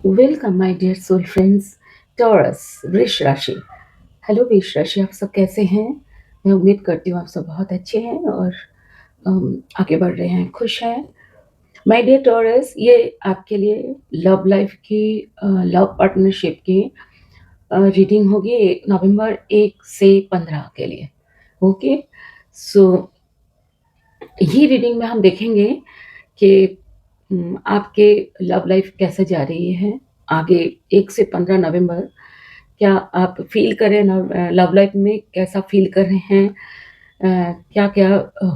Welcome my dear soul friends. Taurus वृष राशि। Hello वृष राशि, आप सब कैसे हैं? मैं उम्मीद करती हूँ आप सब बहुत अच्छे हैं और आगे बढ़ रहे हैं, खुश हैं। माय डियर टॉरस, ये आपके लिए लव लाइफ की, लव पार्टनरशिप की रीडिंग होगी नवंबर 1 से 15 के लिए। ओके, सो ये रीडिंग में हम देखेंगे कि आपके लव लाइफ कैसे जा रही है आगे। 1 से 15 नवंबर, क्या आप फील कर रहे हैं लव लाइफ में, कैसा फील कर रहे हैं, क्या क्या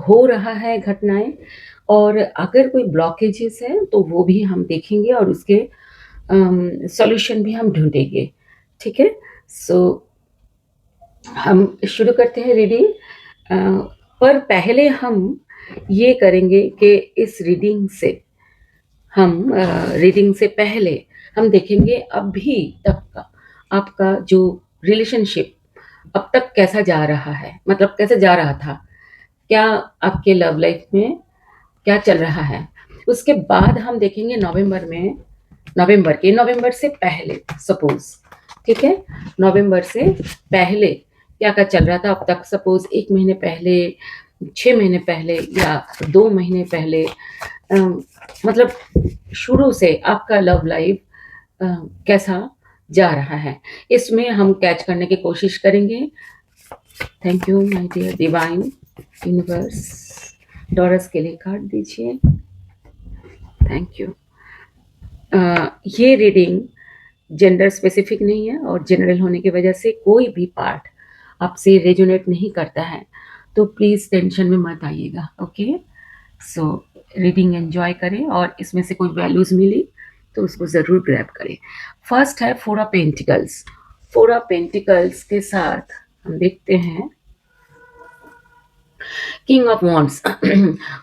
हो रहा है घटनाएं, और अगर कोई ब्लॉकेजेस है तो वो भी हम देखेंगे और उसके सॉल्यूशन भी हम ढूंढेंगे। ठीक है, सो हम शुरू करते हैं रीडिंग। पर पहले हम ये करेंगे कि इस रीडिंग से हम रीडिंग से पहले हम देखेंगे अभी तक का आपका जो रिलेशनशिप अब तक कैसा जा रहा है, मतलब कैसे जा रहा था, क्या आपके लव लाइफ में क्या चल रहा है। उसके बाद हम देखेंगे नवंबर में, नवंबर से पहले सपोज, ठीक है, नवंबर से पहले क्या क्या चल रहा था अब तक, सपोज 1 महीने पहले, 6 महीने पहले या 2 महीने पहले, मतलब शुरू से आपका लव लाइफ कैसा जा रहा है, इसमें हम कैच करने की कोशिश करेंगे। Thank you my dear divine universe. डॉरस के लिए कार्ड दीजिए। Thank you. ये रीडिंग जेंडर स्पेसिफिक नहीं है और जनरल होने की वजह से कोई भी पार्ट आपसे रेजोनेट नहीं करता है, तो प्लीज़ टेंशन में मत आइएगा। ओके, सो रीडिंग एंजॉय करें और इसमें से कोई वैल्यूज़ मिली तो उसको ज़रूर ग्रैब करें। फर्स्ट है four of pentacles. Four of pentacles के साथ हम देखते हैं king of wands.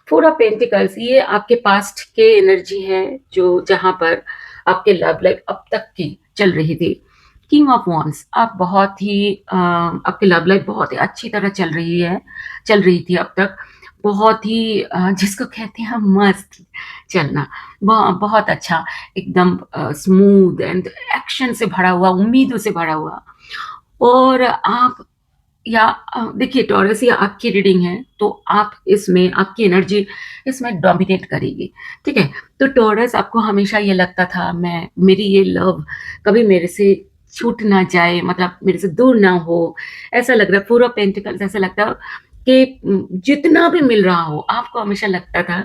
Four of pentacles ये आपके पास्ट के एनर्जी है, जो जहां पर आपके लव लाइफ अब तक की चल रही थी। किंग ऑफ वॉन्ड्स, आप बहुत ही आपकी लव लाइफ बहुत ही अच्छी तरह चल रही थी अब तक, बहुत ही जिसको कहते हैं मस्त चलना, बहुत अच्छा, एकदम स्मूथ एंड एक्शन से भरा हुआ, उम्मीदों से भरा हुआ। और आप या देखिए टॉरस, ये आपकी रीडिंग है तो आप इसमें आपकी एनर्जी इसमें डोमिनेट करेगी। ठीक है, तो टॉरस, आपको हमेशा ये लगता था मैं मेरी ये लव कभी मेरे से छूट ना जाए, मतलब मेरे से दूर ना हो, ऐसा लग रहा। फोर ऑफ पेंटिकल्स ऐसा लगता कि जितना भी मिल रहा हो आपको हमेशा लगता था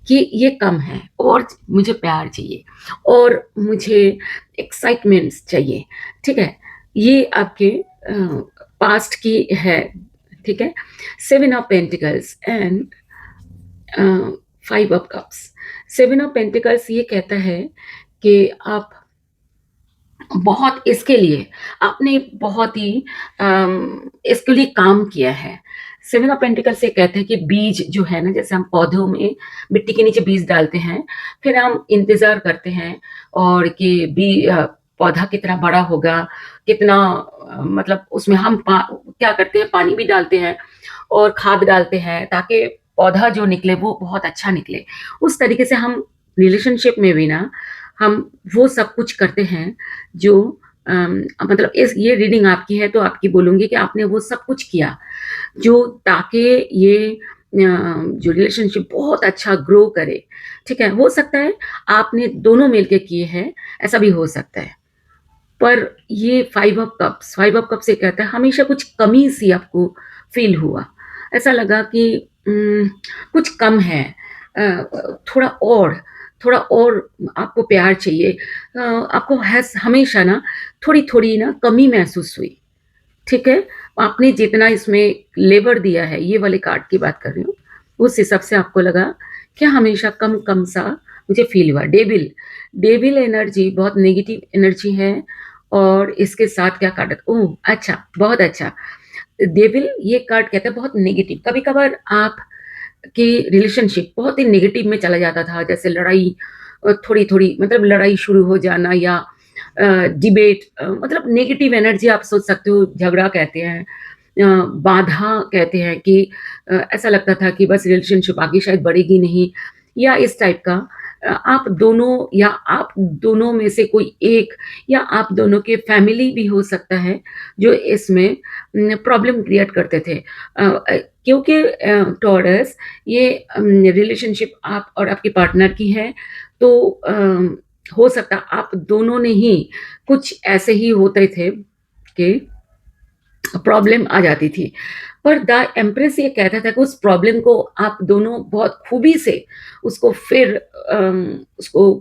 कि ये कम है और मुझे प्यार चाहिए और मुझे एक्साइटमेंट्स चाहिए। ठीक है, ये आपके पास्ट की है। ठीक है, seven of pentacles and 5 of cups. Seven of pentacles ये कहता है कि आप बहुत इसके लिए, आपने बहुत ही इसके लिए काम किया है। सेवन ऑफ पेंटिकल्स ये कहते हैं कि बीज जो है ना, जैसे हम पौधों में मिट्टी के नीचे बीज डालते हैं, फिर हम इंतजार करते हैं और कि पौधा कितना बड़ा होगा, कितना मतलब उसमें हम क्या करते हैं, पानी भी डालते हैं और खाद डालते हैं ताकि पौधा जो निकले वो बहुत अच्छा निकले। उस तरीके से हम रिलेशनशिप में भी ना, हम वो सब कुछ करते हैं जो मतलब इस ये रीडिंग आपकी है तो आपकी बोलूंगी कि आपने वो सब कुछ किया जो ताकि ये जो रिलेशनशिप बहुत अच्छा ग्रो करे। ठीक है, हो सकता है आपने दोनों मिलके किए हैं, ऐसा भी हो सकता है। पर ये फाइव ऑफ कप्स ये कहता है हमेशा कुछ कमी सी आपको फील हुआ, ऐसा लगा कि कुछ कम है, थोड़ा और, थोड़ा और आपको प्यार चाहिए। आपको है हमेशा ना थोड़ी थोड़ी ना कमी महसूस हुई। ठीक है, आपने जितना इसमें लेबर दिया है, ये वाले कार्ड की बात कर रही हूँ, उस हिसाब से आपको लगा कि हमेशा कम कम सा मुझे फील हुआ। डेविल, डेविल एनर्जी बहुत नेगेटिव एनर्जी है। और इसके साथ क्या कार्ड, ओह अच्छा, बहुत अच्छा। डेविल ये कार्ड कहता है बहुत नेगेटिव, कभी कभार आप की रिलेशनशिप बहुत ही नेगेटिव में चला जाता था, जैसे लड़ाई, थोड़ी थोड़ी मतलब लड़ाई शुरू हो जाना या डिबेट, मतलब नेगेटिव एनर्जी आप सोच सकते हो, झगड़ा कहते हैं, बाधा कहते हैं कि ऐसा लगता था कि बस रिलेशनशिप आगे शायद बढ़ेगी नहीं, या इस टाइप का आप दोनों या आप दोनों में से कोई एक या आप दोनों के फैमिली भी हो सकता है जो इसमें प्रॉब्लम क्रिएट करते थे। क्योंकि टॉरस ये रिलेशनशिप आप और आपके पार्टनर की है, तो हो सकता है आप दोनों ने ही कुछ ऐसे ही होते थे कि प्रॉब्लम आ जाती थी। पर द एम्प्रेस ये कहता था कि उस प्रॉब्लम को आप दोनों बहुत खूबी से उसको फिर उसको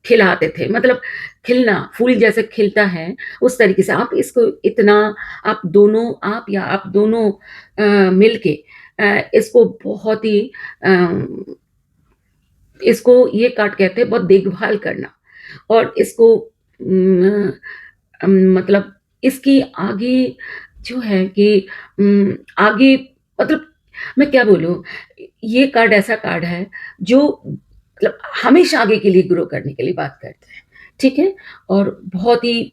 खिलाते थे, मतलब खिलना, फूल जैसे खिलता है उस तरीके से आप इसको इतना, आप या आप दोनों मिलके इसको बहुत ही इसको ये कार्ड कहते हैं बहुत देखभाल करना, और इसको मतलब इसकी आगे जो है कि आगे, मतलब मैं क्या बोलूँ, ये कार्ड ऐसा कार्ड है जो मतलब हमेशा आगे के लिए ग्रो करने के लिए बात करता है, ठीक है? और बहुत ही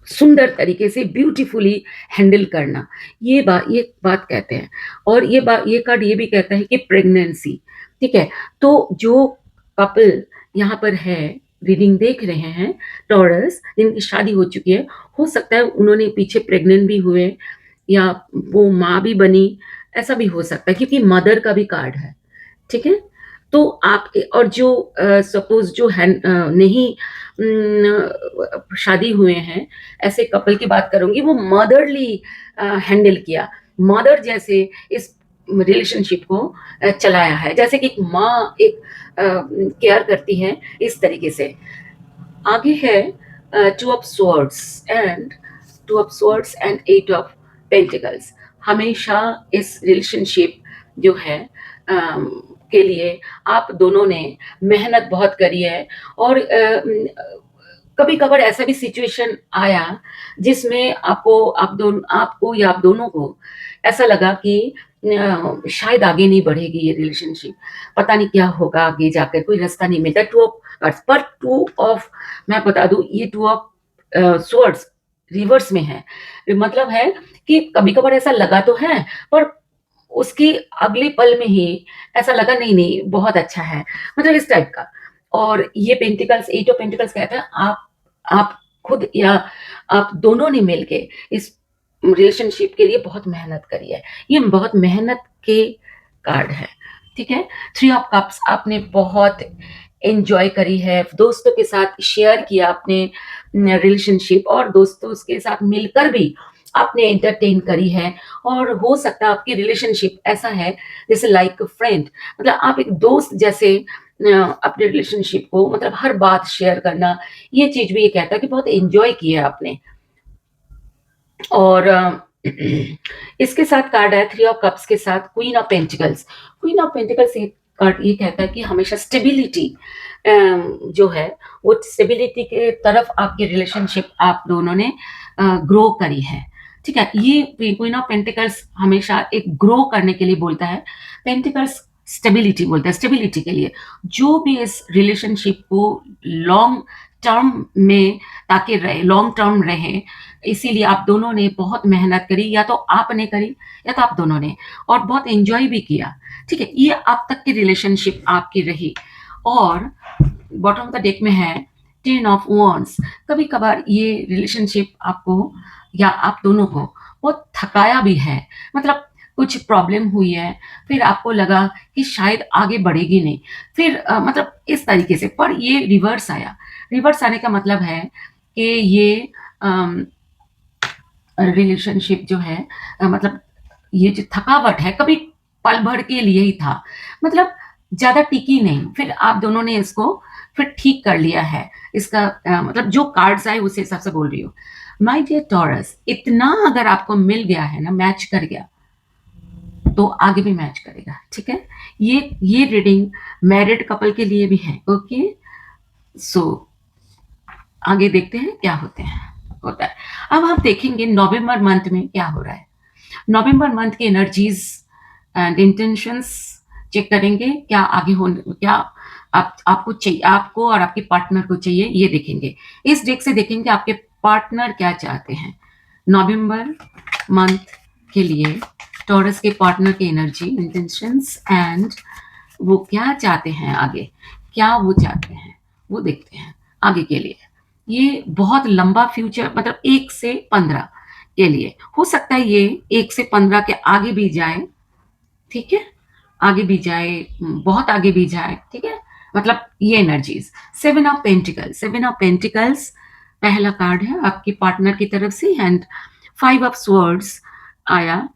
सुंदर तरीके से ब्यूटीफुली हैंडल करना, ये बात कहते हैं। और ये कार्ड ये भी कहता है कि प्रेगनेंसी, ठीक है? तो जो कपल यहाँ पर है, रीडिंग देख रहे हैं, टॉरस जिनकी शादी हो चुकी है, हो सकता है उन्होंने पीछे प्रेग्नेंट भी हुए या वो माँ भी बनी, ऐसा भी हो सकता है क्योंकि मदर का भी कार्ड है, ठीक है? तो आप और जो सपोज़ जो नहीं शादी हुए हैं, ऐसे कपल की बात करूँगी, वो मदरली हैंडल किया, मदर जैसे इस रिलेशनशिप को चलाया है, जैसे कि एक माँ एक केयर करती है, इस तरीके से। आगे है two of swords and eight of pentacles. हमेशा इस रिलेशनशिप जो है के लिए आप दोनों ने मेहनत बहुत करी है, और कभी कभार ऐसा भी सिचुएशन आया जिसमें आपको या आप दोनों को ऐसा लगा कि शायद आगे नहीं बढ़ेगी ये रिलेशनशिप, पता नहीं क्या होगा आगे जाकर, कोई रास्ता नहीं मिलता। टू ऑफ मैं बता दूं, ये टू ऑफ स्वर्ड्स रिवर्स में है, मतलब है कि कभी कभार ऐसा लगा तो है, पर उसके अगले पल में ही ऐसा लगा नहीं नहीं बहुत अच्छा है, मतलब इस टाइप का। और ये पेंटिकल्स, एट ऑफ पेंटिकल्स कहता है आप खुद या आप दोनों ने मिलके इस रिलेशनशिप के लिए बहुत मेहनत करी है, ये बहुत मेहनत के कार्ड है, ठीक है? थ्री ऑफ कप्स, आपने बहुत एंजॉय करी है, दोस्तों के साथ शेयर किया आपने रिलेशनशिप, और दोस्तों के साथ मिलकर भी आपने एंटरटेन करी है। और हो सकता है आपकी रिलेशनशिप ऐसा है जैसे लाइक फ्रेंड, मतलब आप एक दोस्त जैसे अपने रिलेशनशिप को, मतलब हर बात शेयर करना, ये चीज भी ये कहता है कि बहुत एंजॉय किया आपने। और इसके साथ कार्ड है थ्री ऑफ कप्स के साथ queen of pentacles. Queen of pentacles ये कार्ड ये कहता है कि हमेशा स्टेबिलिटी जो है, वो स्टेबिलिटी के तरफ आपकी रिलेशनशिप आप दोनों ने ग्रो करी है, ठीक है? ये क्वीन ऑफ पेंटिकल्स हमेशा एक ग्रो करने के लिए बोलता है, पेंटिकल्स स्टेबिलिटी बोलता है, स्टेबिलिटी के लिए जो भी इस रिलेशनशिप को लॉन्ग टर्म में, ताकि रहे, लॉन्ग टर्म रहे, इसीलिए आप दोनों ने बहुत मेहनत करी, या तो आपने करी या तो आप दोनों ने, और बहुत एंजॉय भी किया, ठीक है? ये अब तक की रिलेशनशिप आपकी रही। और बॉटम ऑफ द डेक में है टेन ऑफ वॉन्ड्स। कभी कभार ये रिलेशनशिप आपको या आप दोनों को बहुत थकाया भी है, मतलब कुछ प्रॉब्लम हुई है, फिर आपको लगा कि शायद आगे बढ़ेगी नहीं, फिर मतलब इस तरीके से, पर ये रिवर्स आया। रिवर्स आने का मतलब है कि ये रिलेशनशिप जो है मतलब ये जो थकावट है, कभी पल भर के लिए ही था, मतलब ज़्यादा टिकी नहीं, फिर आप दोनों ने इसको फिर ठीक कर लिया है। इसका मतलब जो कार्ड्स आए उस हिसाब से बोल रही हूँ। माय डियर टॉरस, इतना अगर आपको मिल गया है ना, मैच कर गया, तो आगे भी मैच करेगा, ठीक है? ये रीडिंग मैरिड कपल के लिए भी है, ओके? सो आगे देखते हैं क्या होता है। अब हम देखेंगे नवंबर मंथ में क्या हो रहा है। नवंबर मंथ की एनर्जीज एंड इंटेंशंस चेक करेंगे, क्या आगे हो, क्या आपको चाहिए, आपको और आपके पार्टनर को चाहिए, ये देखेंगे। इस डेक से देखेंगे आपके पार्टनर क्या चाहते हैं नवंबर मंथ के लिए, टॉरस के पार्टनर की एनर्जी, इंटेंशंस, एंड वो क्या चाहते हैं आगे, क्या वो चाहते हैं, वो देखते हैं आगे के लिए। ये बहुत लंबा फ्यूचर, मतलब 1 से 15 के लिए हो सकता है, ये 1 से 15 के आगे भी जाए, ठीक है? आगे भी जाए, बहुत आगे भी जाए, ठीक है? मतलब ये energies. 7 of pentacles, 7 of pentacles पहला कार्ड है आपके पार्टनर की तरफ से, एंड 5 ऑफ स्वॉर्ड्स आया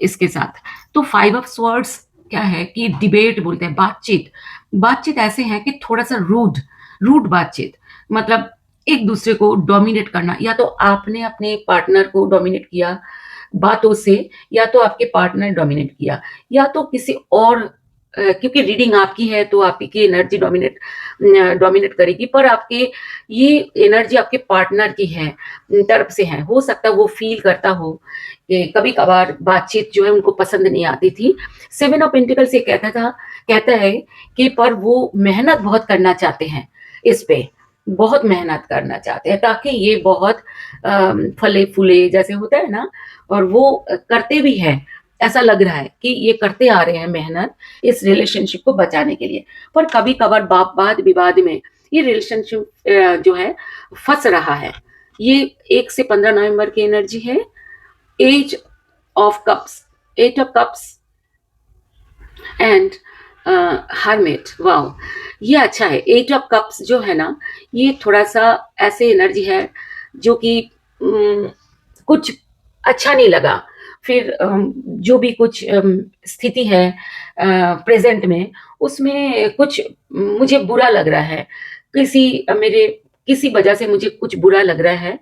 इसके साथ। तो 5 ऑफ स्वॉर्ड्स क्या है कि डिबेट बोलते हैं, बातचीत। बातचीत ऐसे है कि थोड़ा-सा रूड, रूड बातचीत, मतलब एक दूसरे को डोमिनेट करना, या तो आपने अपने पार्टनर को डोमिनेट किया बातों से, या तो आपके पार्टनर डोमिनेट किया, या तो किसी और क्योंकि रीडिंग आपकी है तो आपकी एनर्जी डोमिनेट करेगी, पर आपके ये एनर्जी आपके पार्टनर की है, तरफ से है। हो सकता है वो फील करता हो कि कभी कभार बातचीत जो है उनको पसंद नहीं आती थी। 7 ऑफ पेंटिकल्स ये कहता है कि पर वो मेहनत बहुत करना चाहते हैं इस पे, बहुत मेहनत करना चाहते हैं ताकि ये बहुत फले फूले जैसे होता है ना, और वो करते भी हैं। ऐसा लग रहा है कि ये करते आ रहे हैं मेहनत इस रिलेशनशिप को बचाने के लिए, पर कभी कभार वाद विवाद में ये रिलेशनशिप जो है फंस रहा है। ये 1 से 15 नवंबर की एनर्जी है। Ace of cups, 8 of cups and hermit. Wow, ये अच्छा है। 8 ऑफ कप्स जो है ना, ये थोड़ा सा ऐसे एनर्जी है जो कि कुछ अच्छा नहीं लगा। फिर जो भी कुछ स्थिति है प्रेजेंट में, उसमें कुछ मुझे बुरा लग रहा है। मेरे किसी वजह से मुझे कुछ बुरा लग रहा है,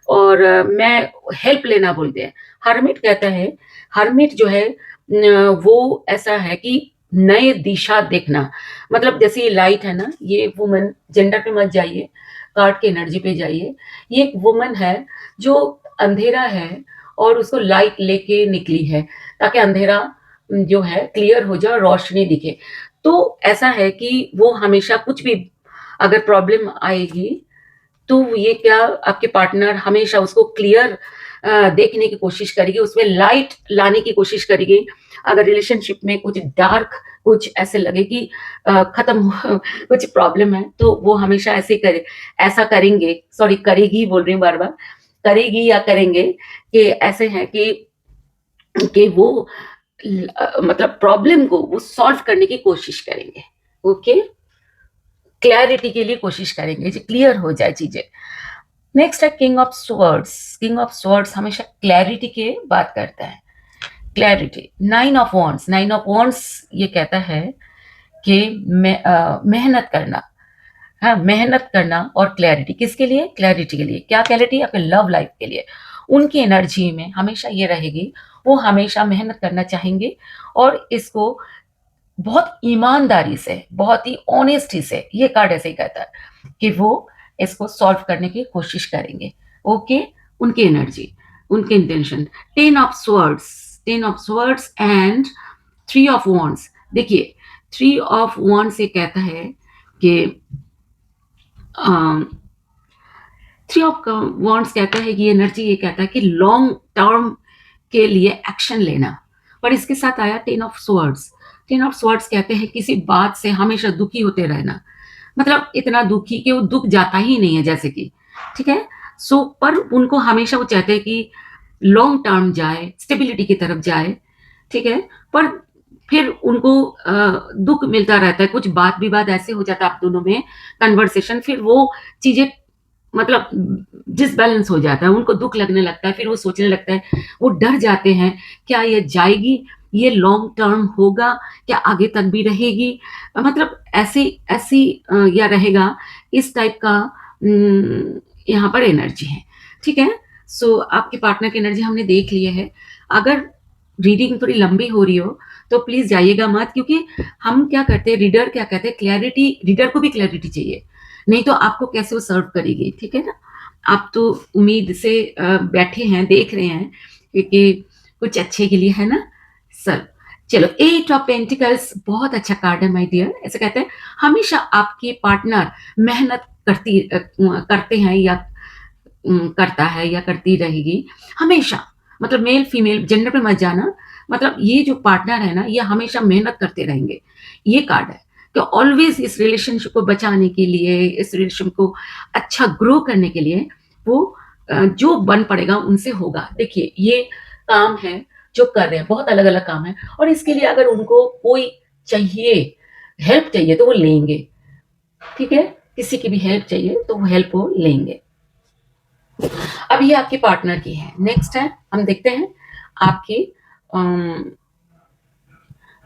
और मैं हेल्प लेना बोलते हैं। हर्मिट कहता है, हर्मिट जो है वो ऐसा है कि नए दिशा देखना, मतलब जैसे ये लाइट है ना, ये वुमन, जेंडर पे मत जाइए, कार्ड की एनर्जी पे जाइए। ये एक वुमन है जो अंधेरा है और उसको लाइट लेके निकली है ताकि अंधेरा जो है क्लियर हो जाए, रोशनी दिखे। तो ऐसा है कि वो हमेशा कुछ भी अगर प्रॉब्लम आएगी तो ये क्या, आपके पार्टनर हमेशा उसको क्लियर देखने की कोशिश करेगी, उसमें लाइट लाने की कोशिश करेगी। अगर रिलेशनशिप में कुछ डार्क, कुछ ऐसे लगे कि खत्म कुछ प्रॉब्लम है, तो वो हमेशा ऐसा करेंगे, सॉरी करेगी बोल रही हूँ बार बार, करेगी या करेंगे, कि ऐसे हैं कि वो मतलब प्रॉब्लम को वो सॉल्व करने की कोशिश करेंगे। ओके, क्लैरिटी के लिए कोशिश करेंगे, क्लियर हो जाए चीजें। नेक्स्ट है king of swords. King of swords हमेशा क्लैरिटी के बात करता है, clarity. 9 of wands, 9 of wands ये कहता है कि मेहनत करना, हाँ मेहनत करना, और क्लैरिटी किसके लिए, क्लैरिटी के लिए। क्या क्लैरिटी, आपके लव लाइफ के लिए। उनकी एनर्जी में हमेशा ये रहेगी, वो हमेशा मेहनत करना चाहेंगे, और इसको बहुत ईमानदारी से, बहुत ही ऑनेस्टी से, ये कार्ड ऐसे ही कहता है कि वो इसको सॉल्व करने की कोशिश करेंगे। ओके, उनकी एनर्जी, उनके intention. 10 of swords, 10 of swords and 3 of wands. देखिए 3 ऑफ वॉन्ड्स ये कहता है कि 3 ऑफ वॉन्ड्स कहता है कि एनर्जी ये कहता है कि लॉन्ग टर्म के लिए एक्शन लेना, पर इसके साथ आया 10 ऑफ स्वर्ड्स। 10 ऑफ स्वर्ड्स कहते हैं किसी बात से हमेशा दुखी होते रहना, मतलब इतना दुखी कि वो दुख जाता ही नहीं है, जैसे कि, ठीक है। सो पर उनको हमेशा वो चाहते हैं कि लॉन्ग टर्म जाए, स्टेबिलिटी की तरफ जाए, ठीक है। पर फिर उनको दुख मिलता रहता है, कुछ बात विवाद ऐसे हो जाता है आप दोनों में, कन्वर्सेशन, फिर वो चीजें मतलब डिसबैलेंस हो जाता है, उनको दुख लगने लगता है, फिर वो सोचने लगता है, वो डर जाते हैं, क्या ये जाएगी, ये लॉन्ग टर्म होगा, क्या आगे तक भी रहेगी, मतलब ऐसी ऐसी या रहेगा, इस टाइप का यहाँ पर एनर्जी है, ठीक है। सो आपके पार्टनर की एनर्जी हमने देख ली है। अगर रीडिंग थोड़ी लंबी हो रही हो तो प्लीज जाइएगा मत, क्योंकि हम क्या करते हैं, रीडर क्या कहते हैं, क्लैरिटी, रीडर को भी क्लैरिटी चाहिए, नहीं तो आपको कैसे वो सर्व करेगी, ठीक है ना। आप तो उम्मीद से बैठे हैं, देख रहे हैं कि कुछ अच्छे के लिए है ना सर। चलो 8 ऑफ पेंटिकल्स बहुत अच्छा कार्ड है माय डियर। ऐसे कहते हैं हमेशा आपके पार्टनर मेहनत करते हैं, या करता है, या करती रहेगी हमेशा, मतलब मेल फीमेल जेंडर पे मत जाना, मतलब ये जो पार्टनर है ना, ये हमेशा मेहनत करते रहेंगे, ये कार्ड है। कि ऑलवेज इस रिलेशनशिप को बचाने के लिए, इस रिलेशनशिप को अच्छा ग्रो करने के लिए वो जो बन पड़ेगा उनसे होगा। देखिए ये काम है जो कर रहे हैं, बहुत अलग अलग काम है, और इसके लिए अगर उनको कोई चाहिए, हेल्प चाहिए, तो वो लेंगे। ठीक है, किसी की भी हेल्प चाहिए तो वो हेल्प वो लेंगे। अब ये आपके पार्टनर की है। नेक्स्ट है, हम देखते हैं आपकी अम,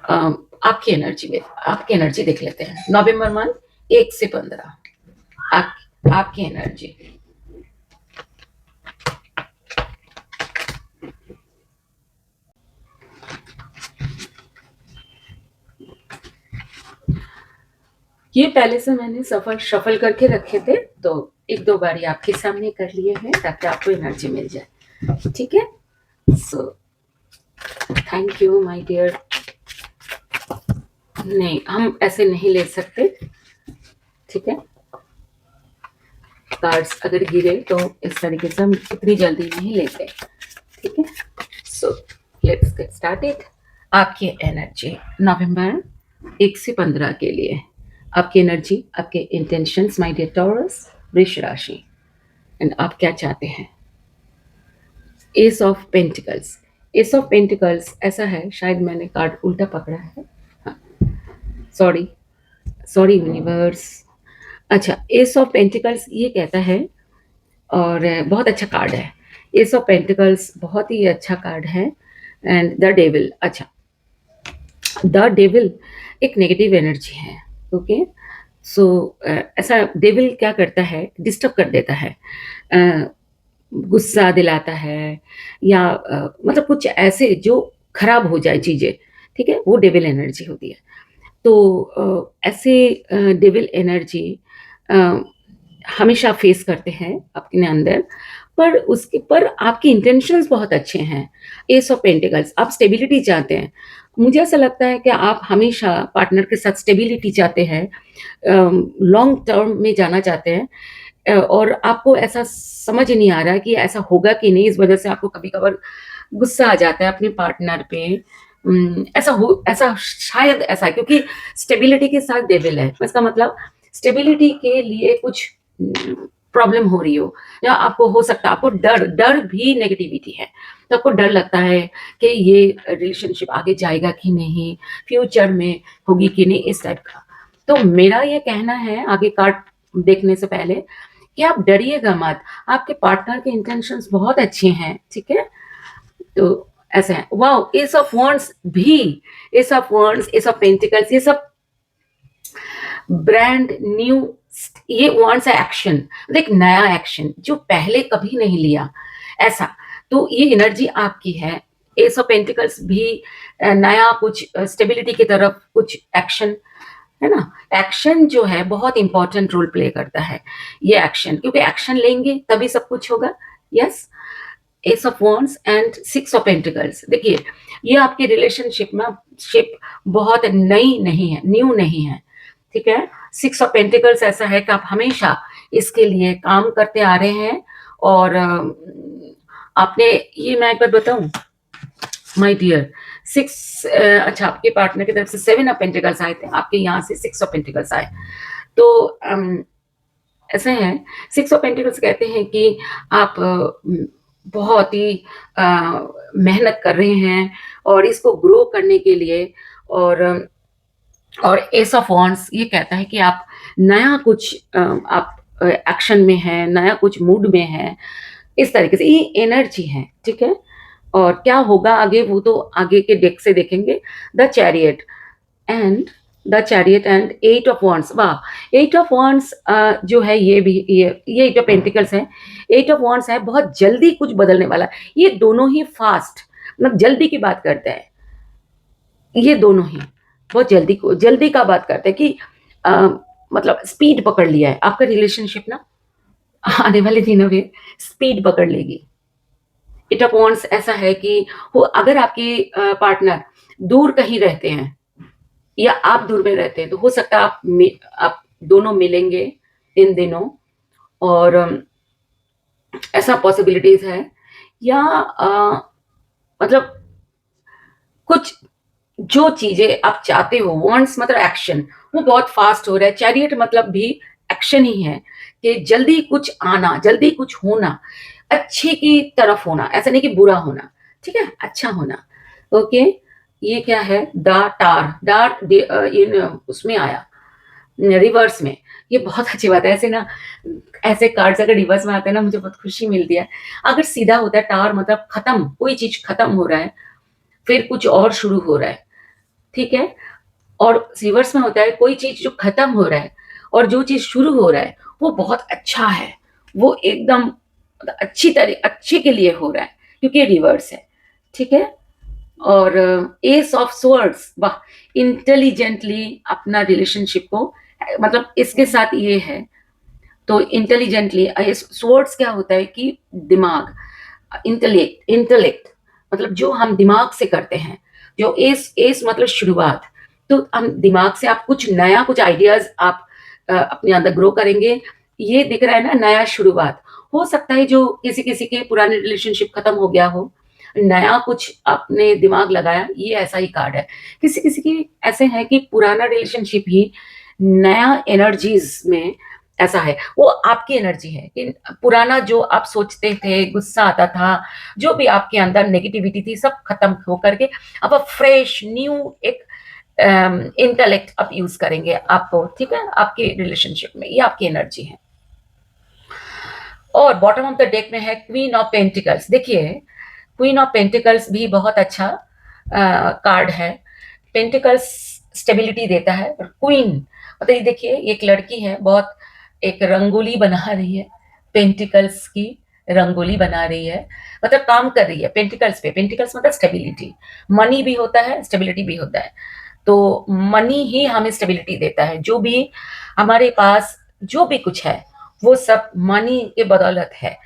आपकी एनर्जी में, आपकी एनर्जी देख लेते हैं। नवंबर मंथ 1 से 15 आपकी एनर्जी। ये पहले से मैंने सफल शफल करके रखे थे, तो एक दो बारी आपके सामने कर लिए हैं ताकि आपको एनर्जी मिल जाए। ठीक है, so thank you my dear. नहीं, हम ऐसे नहीं ले सकते। ठीक है, कार्ड्स अगर गिरे तो इस तरीके से हम इतनी जल्दी नहीं लेते। ठीक है, सो लेट्स गेट स्टार्टेड। आपकी एनर्जी नवंबर 1 से 15 के लिए, आपकी एनर्जी, आपके इंटेंशंस माय डियर टॉरस, वृष राशि, एंड आप क्या चाहते हैं। S of pentacles. S of pentacles ऐसा है, शायद मैंने कार्ड उल्टा पकड़ा है। हाँ, सॉरी सॉरी यूनिवर्स। अच्छा, एस ऑफ पेंटिकल्स ये कहता है, और बहुत अच्छा कार्ड है। एस ऑफ पेंटिकल्स बहुत ही अच्छा कार्ड है। एंड द डेविल, अच्छा, द डेविल एक नेगेटिव एनर्जी है। ओके, सो ऐसा डेविल क्या करता है, डिस्टर्ब कर देता है, गुस्सा दिलाता है, या मतलब कुछ ऐसे जो खराब हो जाए चीज़ें। ठीक है, वो डेविल एनर्जी होती है। तो ऐसे डेविल एनर्जी हमेशा फेस करते हैं अपने अंदर, पर आपके इंटेंशंस बहुत अच्छे हैं। एस ऑफ पेंटिकल्स, आप स्टेबिलिटी चाहते हैं। मुझे ऐसा लगता है कि आप हमेशा पार्टनर के साथ स्टेबिलिटी चाहते हैं, लॉन्ग टर्म में जाना चाहते हैं, और आपको ऐसा समझ नहीं आ रहा कि ऐसा होगा कि नहीं। इस वजह से आपको कभी कभार गुस्सा आ जाता है अपने पार्टनर पे। ऐसा शायद ऐसा है क्योंकि स्टेबिलिटी के साथ डेविल है। इसका मतलब स्टेबिलिटी के लिए कुछ प्रॉब्लम हो रही हो, या आपको हो सकता है आपको डर डर भी नेगेटिविटी है, तो आपको डर लगता है कि ये रिलेशनशिप आगे जाएगा कि नहीं, फ्यूचर में होगी कि नहीं, इस टाइप का। तो मेरा ये कहना है आगे कार्ड देखने से पहले कि आप डरिएगा मत, आपके पार्टनर के इंटेंशंस बहुत अच्छे हैं। ठीक है, तो ऐसे है। वाओ, एस ऑफ वॉन्ड्स भी, S of wands, S of pentacles, ये सब ब्रांड न्यू, ये वॉन्ट्स है एक्शन, मतलब एक नया एक्शन जो पहले कभी नहीं लिया ऐसा। तो ये एनर्जी आपकी है। एस ऑफ पेंटिकल्स भी नया कुछ स्टेबिलिटी की तरफ कुछ एक्शन है ना। एक्शन जो है बहुत इंपॉर्टेंट रोल प्ले करता है ये एक्शन, क्योंकि एक्शन लेंगे तभी सब कुछ होगा। Yes, S of wands and 6 of pentacles. देखिए ये आपकी रिलेशनशिप में शिप बहुत नई नहीं है, न्यू नहीं है। ठीक है, 6 ऑफ पेंटिकल्स ऐसा है कि आप हमेशा इसके लिए काम करते आ रहे हैं, और आपने, ये मैं एक बार बताऊं माय डियर, अच्छा, आपके पार्टनर की तरफ से 7 ऑफ पेंटिकल्स आए थे, आपके यहाँ से 6 ऑफ पेंटिकल्स आए। तो ऐसे हैं, 6 ऑफ पेंटिकल्स कहते हैं कि आप बहुत ही मेहनत कर रहे हैं और इसको ग्रो करने के लिए, और एस ऑफ वॉन्ड्स ये कहता है कि आप नया कुछ आप एक्शन में हैं, नया कुछ मूड में हैं, इस तरीके से ये एनर्जी है। ठीक है, और क्या होगा आगे वो तो आगे के डेक से देखेंगे। The chariot and the chariot and 8 of wands. वाह, 8 ऑफ वॉन्ड्स जो है ये भी, ये 8 ऑफ पेंटिकल्स है, 8 ऑफ वॉन्ड्स है, बहुत जल्दी कुछ बदलने वाला। ये दोनों ही फास्ट, मतलब जल्दी की बात करते हैं, ये दोनों ही बहुत जल्दी का बात करते हैं कि अ, मतलब स्पीड पकड़ लिया है आपका रिलेशनशिप ना, आने वाले दिनों में स्पीड पकड़ लेगी। इट अपॉन्स ऐसा है कि वो अगर आपके पार्टनर दूर कहीं रहते हैं या आप दूर में रहते हैं, तो हो सकता है आप दोनों मिलेंगे इन दिनों, और ऐसा पॉसिबिलिटीज है, या मतलब कुछ जो चीजें आप चाहते हो, वांट्स मतलब एक्शन, वो बहुत फास्ट हो रहा है। चैरियट मतलब भी एक्शन ही है कि जल्दी कुछ आना, जल्दी कुछ होना, अच्छे की तरफ होना, ऐसा नहीं कि बुरा होना, ठीक है, अच्छा होना। ओके, ये क्या है, द टार, डार इन उसमें आया रिवर्स में। ये बहुत अच्छी बात है, ऐसे ना, ऐसे कार्ड्स अगर रिवर्स में आते हैं ना, मुझे बहुत खुशी मिलती है। अगर सीधा होता है टार मतलब खत्म, कोई चीज खत्म हो रहा है, फिर कुछ और शुरू हो रहा है, ठीक है। और रिवर्स में होता है कोई चीज जो खत्म हो रहा है और जो चीज शुरू हो रहा है वो बहुत अच्छा है, वो एकदम अच्छी तरह अच्छे के लिए हो रहा है, क्योंकि रिवर्स है, ठीक है। और एस ऑफ स्वर्ड्स, वाह, इंटेलिजेंटली अपना रिलेशनशिप को, मतलब इसके साथ ये है, तो इंटेलिजेंटली, स्वर्ड्स क्या होता है कि दिमाग, इंटेलेक्ट, इंटेलेक्ट मतलब जो हम दिमाग से करते हैं, जो एस एस मतलब शुरुआत, तो हम दिमाग से आप कुछ नया, कुछ आइडियाज आप अपने अंदर ग्रो करेंगे। ये दिख रहा है ना, नया शुरुआत। हो सकता है जो किसी किसी के पुराने रिलेशनशिप खत्म हो गया हो, नया कुछ आपने दिमाग लगाया, ये ऐसा ही कार्ड है। किसी किसी की ऐसे है कि पुराना रिलेशनशिप ही नया एनर्जीज में ऐसा है, वो आपकी एनर्जी है कि पुराना जो आप सोचते थे, गुस्सा आता था, जो भी आपके अंदर नेगेटिविटी थी, सब खत्म होकर के अब आप फ्रेश न्यू एक इंटेलेक्ट आप यूज करेंगे आपको, ठीक है, आपके रिलेशनशिप में, ये आपकी एनर्जी है। और बॉटम ऑफ द डेक में है क्वीन ऑफ पेंटिकल्स। देखिए, क्वीन ऑफ पेंटिकल्स भी बहुत अच्छा कार्ड है। पेंटिकल्स स्टेबिलिटी देता है, और क्वीन मतलब ये देखिए, एक लड़की है, बहुत एक रंगोली बना रही है, पेंटिकल्स की रंगोली बना रही है, मतलब काम कर रही है पेंटिकल्स पे। पेंटिकल्स मतलब स्टेबिलिटी, मनी भी होता है, स्टेबिलिटी भी होता है। तो मनी ही हमें स्टेबिलिटी देता है, जो भी हमारे पास जो भी कुछ है वो सब मनी के बदौलत है।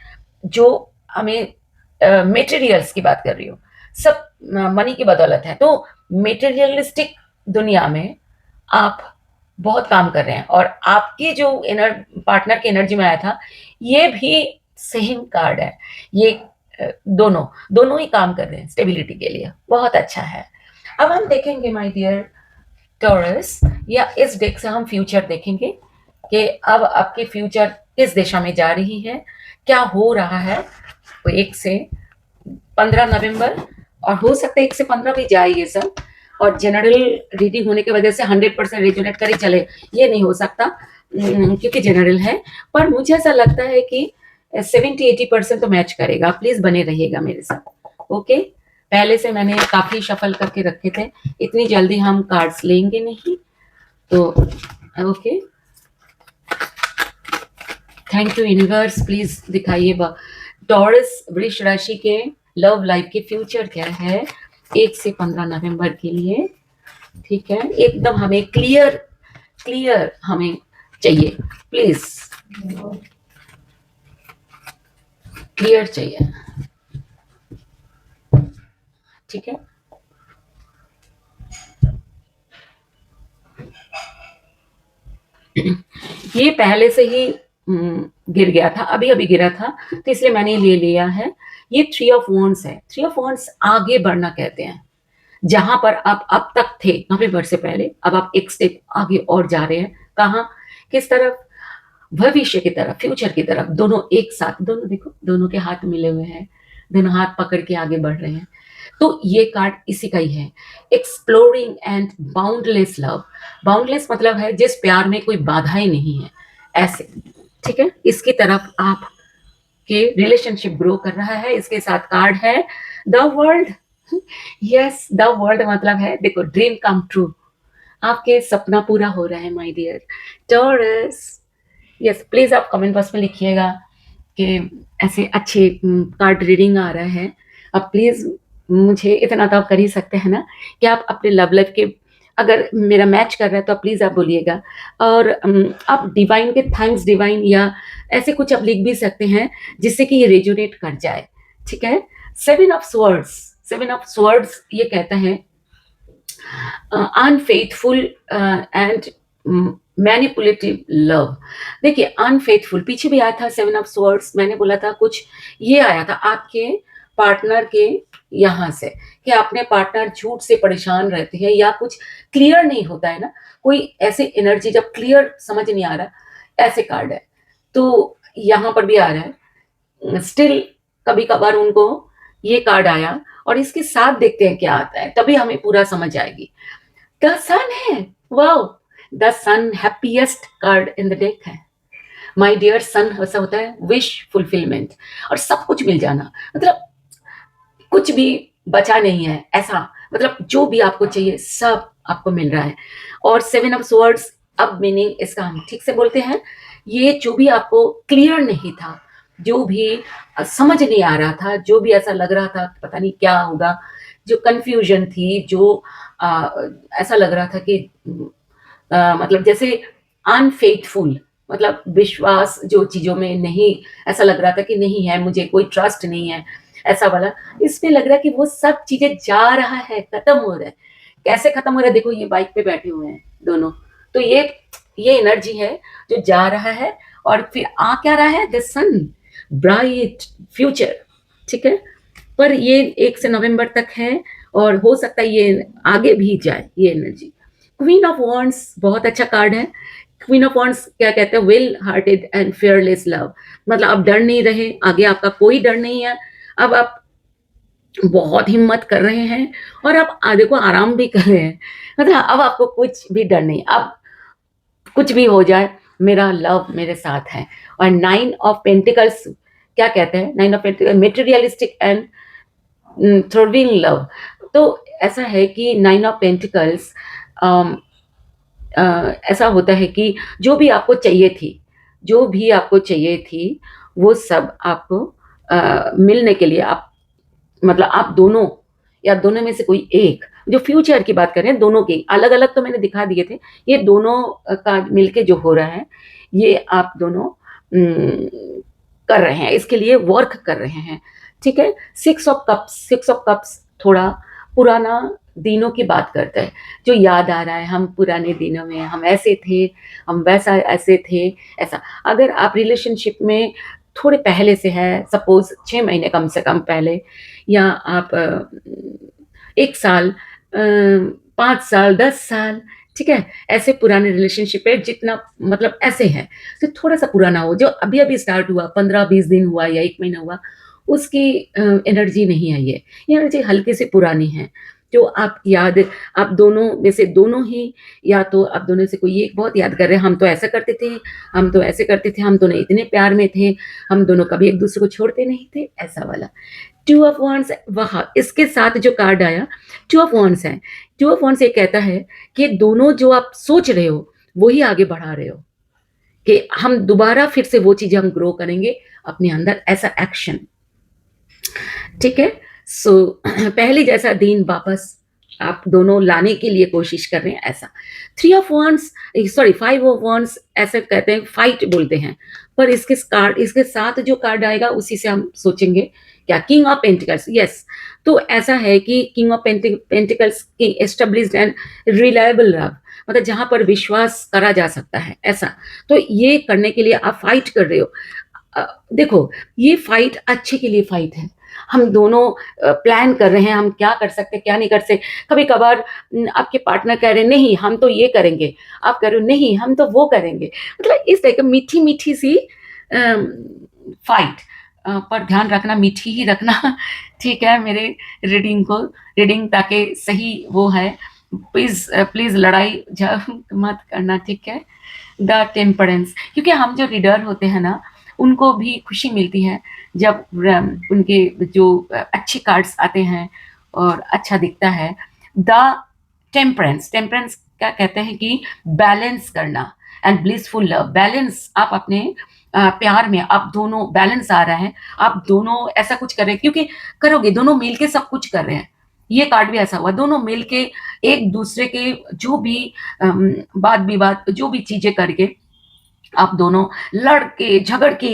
जो हमें मेटेरियल्स की बात कर रही हूँ, सब मनी की बदौलत है। तो मेटेरियलिस्टिक दुनिया में आप बहुत काम कर रहे हैं, और आपकी जो पार्टनर की एनर्जी में आया था, ये भी सेम कार्ड है। ये दोनों दोनों ही काम कर रहे हैं स्टेबिलिटी के लिए, बहुत अच्छा है। अब हम देखेंगे माय डियर टॉरस, या इस डेक से हम फ्यूचर देखेंगे कि अब आपकी फ्यूचर किस दिशा में जा रही है, क्या हो रहा है। तो 1 से 15 नवंबर, और हो सकता है 1 से 15 भी जाए ये सब, और जनरल रीडिंग होने की वजह से 100% रेजोनेट करे चले, ये नहीं हो सकता, क्योंकि जनरल है। पर मुझे ऐसा लगता है कि 70-80% तो मैच करेगा। प्लीज बने रहिएगा मेरे साथ, ओके। पहले से मैंने काफी शफल करके रखे थे, इतनी जल्दी हम कार्ड्स लेंगे नहीं, तो okay. Thank you universe, please दिखाइए टॉरस वृष राशि के लव लाइफ के फ्यूचर क्या है 1 से 15 नवंबर के लिए, ठीक है। एकदम हमें क्लियर क्लियर हमें चाहिए, प्लीज क्लियर चाहिए, ठीक है। ये पहले से ही गिर गया था, अभी अभी गिरा था, तो इसलिए मैंने ले लिया है। ये 3 ऑफ वॉन्ड्स है। 3 ऑफ वॉन्ड्स आगे बढ़ना कहते हैं। जहां पर आप अब तक थे नवंबर से पहले, अब आप एक स्टेप आगे और जा रहे हैं। कहाँ, किस तरफ, भविष्य की तरफ, फ्यूचर की तरफ, दोनों एक साथ, दोनों देखो, दोनों के हाथ मिले हुए हैं, दोनों हाथ पकड़ के आगे बढ़ रहे हैं। तो ये कार्ड इसी का ही है, exploring and boundless love. Boundless मतलब है जिस प्यार में कोई बाधाएं नहीं है, ऐसे, ठीक है। इसकी तरफ आप के रिलेशनशिप ग्रो कर रहा है। इसके साथ कार्ड है the world. Yes, the world मतलब है, देखो, ड्रीम कम ट्रू, आपके सपना पूरा हो रहा है my dear Taurus. Yes, please आप कमेंट बॉक्स में लिखिएगा कि ऐसे अच्छे कार्ड रीडिंग आ रहा है। अब प्लीज मुझे इतना तो आप कर ही सकते हैं ना, कि आप अपने लव लाइफ के, अगर मेरा मैच कर रहा है तो आप प्लीज आप बोलिएगा। और आप डिवाइन के थैंक्स डिवाइन, या ऐसे कुछ आप लिख भी सकते हैं जिससे कि ये रेजोनेट कर जाए, ठीक है। 7 ऑफ स्वर्ड्स, 7 ऑफ स्वर्ड्स ये कहता है अनफेथफुल एंड मैनिपुलेटिव लव। देखिए, अनफेथफुल पीछे भी आया था 7 ऑफ स्वर्ड्स, मैंने बोला था कुछ, ये आया था आपके पार्टनर के यहाँ से, कि अपने पार्टनर झूठ से परेशान रहते हैं या कुछ क्लियर नहीं होता है ना, कोई ऐसी एनर्जी जब क्लियर समझ नहीं आ रहा, ऐसे कार्ड है। तो यहाँ पर भी आ रहा है, स्टिल कभी-कभार उनको ये कार्ड आया और इसके साथ देखते हैं क्या आता है, तभी हमें पूरा समझ आएगी। द सन है, wow! The sun happiest card in the deck है। माय डियर सन ऐसा होता है विश फुलफिलमेंट और सब कुछ मिल जाना, मतलब कुछ भी बचा नहीं है ऐसा, मतलब जो भी आपको चाहिए सब आपको मिल रहा है। और सेवन ऑफ स्वर्ड्स, अब मीनिंग इसका हम ठीक से बोलते हैं, ये जो भी आपको क्लियर नहीं था, जो भी समझ नहीं आ रहा था, जो भी ऐसा लग रहा था पता नहीं क्या होगा, जो कंफ्यूजन थी, जो आ, ऐसा लग रहा था कि मतलब जैसे अनफेथफुल, मतलब विश्वास जो चीजों में नहीं, ऐसा लग रहा था कि नहीं है, मुझे कोई ट्रस्ट नहीं है, ऐसा वाला। इसमें लग रहा है कि वो सब चीजें जा रहा है, खत्म हो रहा है। कैसे खत्म हो रहा है, देखो ये बाइक पे बैठे हुए हैं दोनों, तो ये एनर्जी है जो जा रहा है और फिर आ क्या रहा है, द सन, ब्राइट फ्यूचर, ठीक है। पर ये 1 से नवंबर तक है और हो सकता है ये आगे भी जाए ये एनर्जी। क्वीन ऑफ वॉन्ड्स बहुत अच्छा कार्ड है। क्वीन ऑफ वॉन्ड्स क्या कहते हैं, will hearted and fearless love, मतलब अब डर नहीं रहे, आगे आपका कोई डर नहीं है, अब आप बहुत हिम्मत कर रहे हैं और आप आगे को आराम भी कर रहे हैं, मतलब अब आपको कुछ भी डर नहीं, अब कुछ भी हो जाए मेरा लव मेरे साथ है। और 9 ऑफ पेंटिकल्स क्या कहते हैं, 9 of pentacles materialistic and throwing love. तो ऐसा है कि 9 ऑफ पेंटिकल्स ऐसा होता है कि जो भी आपको चाहिए थी, जो भी आपको चाहिए थी, वो सब आपको मिलने के लिए आप, मतलब आप दोनों या दोनों में से कोई एक, जो फ्यूचर की बात कर रहे हैं, दोनों की अलग अलग तो मैंने दिखा दिए थे, ये दोनों का मिलके जो हो रहा है, ये आप दोनों कर रहे हैं, इसके लिए वर्क कर रहे हैं, ठीक है। 6 ऑफ कप्स, 6 ऑफ कप्स थोड़ा पुराना दिनों की बात करता है, जो याद आ रहा है, हम पुराने दिनों में हम ऐसे थे, हम वैसा ऐसे थे, ऐसा। अगर आप रिलेशनशिप में थोड़े पहले से है, सपोज 6 महीने कम से कम पहले, या आप 1 साल, 5 साल, 10 साल, ठीक है, ऐसे पुराने रिलेशनशिप है, जितना मतलब ऐसे है, तो थोड़ा सा पुराना हो, जो अभी अभी स्टार्ट हुआ, 15-20 दिन हुआ या 1 महीना हुआ, उसकी एनर्जी नहीं आई है, ये एनर्जी हल्के से पुरानी है, जो आप याद, आप दोनों में से दोनों ही, या तो आप दोनों से कोई एक बहुत याद कर रहे हैं, हम तो ऐसा करते थे, हम तो ऐसे करते थे, हम दोनों इतने प्यार में थे, हम दोनों कभी एक दूसरे को छोड़ते नहीं थे, ऐसा वाला। 2 ऑफ वॉन्ड्स, वहाँ इसके साथ जो कार्ड आया 2 ऑफ वॉन्ड्स है। 2 ऑफ वॉन्ड्स ये कहता है कि दोनों जो आप सोच रहे हो वही आगे बढ़ा रहे हो, कि हम दोबारा फिर से वो चीजें हम ग्रो करेंगे अपने अंदर, ऐसा एक्शन, ठीक है। सो पहले जैसा दिन वापस आप दोनों लाने के लिए कोशिश कर रहे हैं, ऐसा। 3 of wands, sorry 5 of wands, ऐसे कहते हैं, फाइट बोलते हैं, पर इसके कार्ड, इसके साथ जो कार्ड आएगा उसी से हम सोचेंगे क्या, किंग ऑफ पेंटिकल्स, यस। तो ऐसा है कि किंग ऑफ पेंटिकल्स की एस्टेब्लिश्ड एंड रिलायबल लव, मतलब जहां पर विश्वास करा जा सकता है, ऐसा। तो ये करने के लिए आप फाइट कर रहे हो। देखो, ये फाइट अच्छे के लिए फाइट है, हम दोनों प्लान कर रहे हैं, हम क्या कर सकते क्या नहीं कर सकते। कभी कभार आपके पार्टनर कह रहे हैं नहीं हम तो ये करेंगे, आप कह रहे हो नहीं हम तो वो करेंगे, मतलब इस तरह की मीठी मीठी सी फाइट, पर ध्यान रखना मीठी ही रखना ठीक है, मेरे रीडिंग को, रीडिंग ताकि सही वो है, प्लीज प्लीज लड़ाई झगड़ मत करना, ठीक है। द टेम्परेंस, क्योंकि हम जो रीडर होते हैं ना, उनको भी खुशी मिलती है जब उनके जो अच्छे कार्ड्स आते हैं और अच्छा दिखता है। द टेम्परेंस, टेम्परेंस क्या कहते हैं कि बैलेंस करना एंड ब्लिसफुल लव, बैलेंस, आप अपने प्यार में आप दोनों बैलेंस आ रहा है, आप दोनों ऐसा कुछ कर रहे हैं, क्योंकि करोगे दोनों मिलके सब कुछ कर रहे हैं, ये कार्ड भी ऐसा हुआ, दोनों मिलके एक दूसरे के जो भी वाद विवाद, जो भी चीजें करके आप दोनों लड़ के झगड़ के